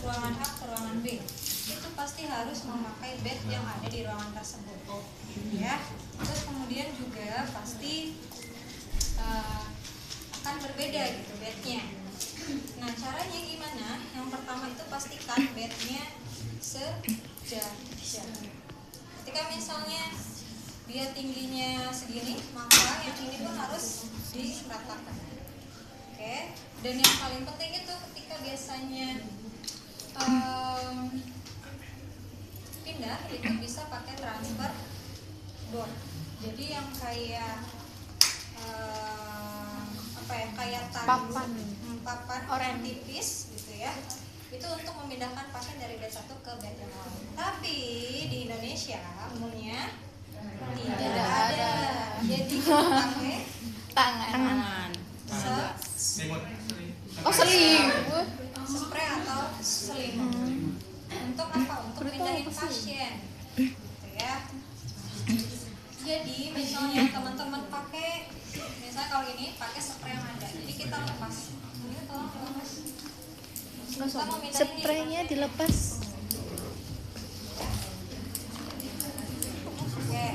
ruangan A ke ruangan B, itu pasti harus memakai bed yang ada di ruangan tersebut, ya. Terus kemudian juga pasti akan berbeda gitu bednya. Nah, caranya gimana? Yang pertama itu pastikan bednya sejajar. Ketika misalnya dia tingginya segini, maka yang ini pun harus diratakan. Oke. Dan yang paling penting itu ketika biasanya pindah itu bisa pakai transfer board. Jadi yang kayak kayak papan orang tipis gitu ya. Itu untuk memindahkan pasien dari bed satu ke bed yang lain. Tapi di Indonesia umumnya tidak ada. Jadi kita pakai tangan. Selimut. Spray atau selimut. Untuk apa? Untuk pindahin pasien. Gitu ya. Jadi misalnya teman-teman pakai, misalnya kalau ini pakai spray yang ada. Jadi kita lepas. Ini tolong lepas. Spraynya dilepas. Oke.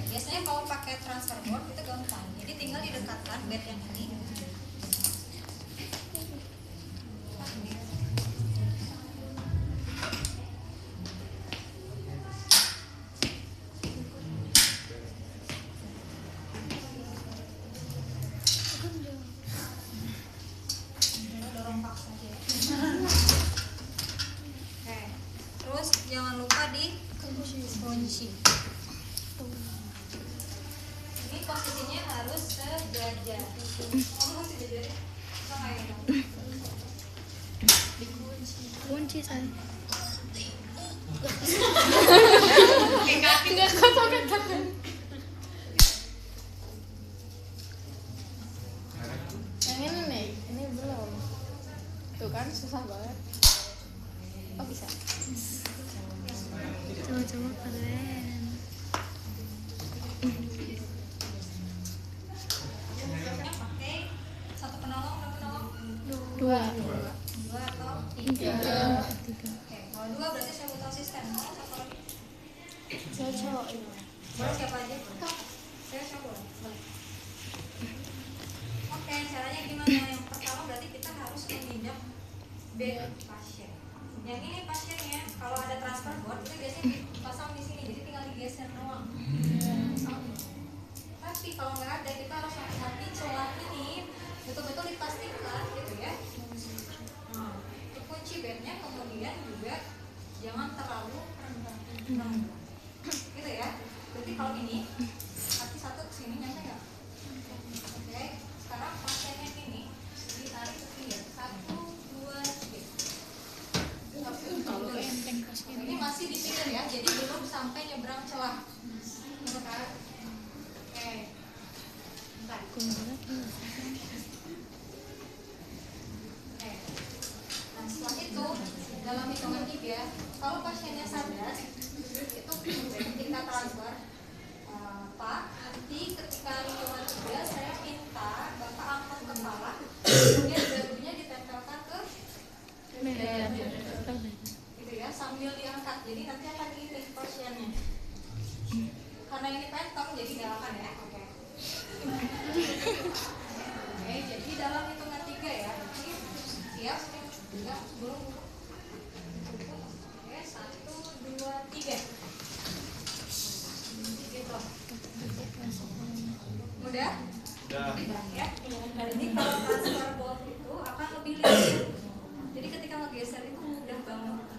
Biasanya kalau pakai transfer board itu gampang. Jadi tinggal didekatkan bed yang ini. Dorong paksa aja. Oke. Terus jangan lupa dikunci. Ini posisinya harus sejajar. Kunci saya. Enggak kotoran tangan. Yang ini nih, ini belum. Tuh kan susah banget. Oh bisa. Coba-coba keren. Biasanya pakai satu penolong, dua penolong. Dua. Dua atau tiga. Oke, kalau dua berarti saya butuh asisten. Mau satu lagi? Cocok. Boleh siapa aja? Saya boleh. Oke, caranya gimana? Yang pertama berarti kita harus menginjak bed pasien. Yang ini pasiennya, kalau ada transfer board itu biasanya dipasang di sini, jadi tinggal digeser doang. Tapi kalau nggak ada, kita harus hati-hati celah ini betul-betul dipastikan gitu ya. Nah, dikunci bednya, kemudian juga jangan terlalu rendah. Gitu ya. Berarti kalau ini kaki satu ke sini nyampe nggak? Oke. Sekarang pasiennya ini ditarik ke sini. 1, 2, 3. Ini masih di pinggir ya, jadi belum sampai nyebrang celah. Gitu kan? Oke. Bentar. Oke. Nah, setelah itu dalam hitungan 3, kalau pasiennya sadar, itu ketika transfer, Pak, nanti ketika hitungan 3 saya minta Bapak angkat kepala, kemudian dagunya ditempelkan ke dada, gitu ya, sambil diangkat. Jadi nanti akan ini pasiennya. Karena ini pentong, jadi galakan ya. Oke. Oke, jadi dalam hitungan 3 ya. Siap? Enggak, belum. Oke, 1, 2, 3. Gitu. Mudah? Mudah ya. Dan ini kalau transfer board itu akan lebih lincah. Jadi ketika ngegeser itu mudah banget.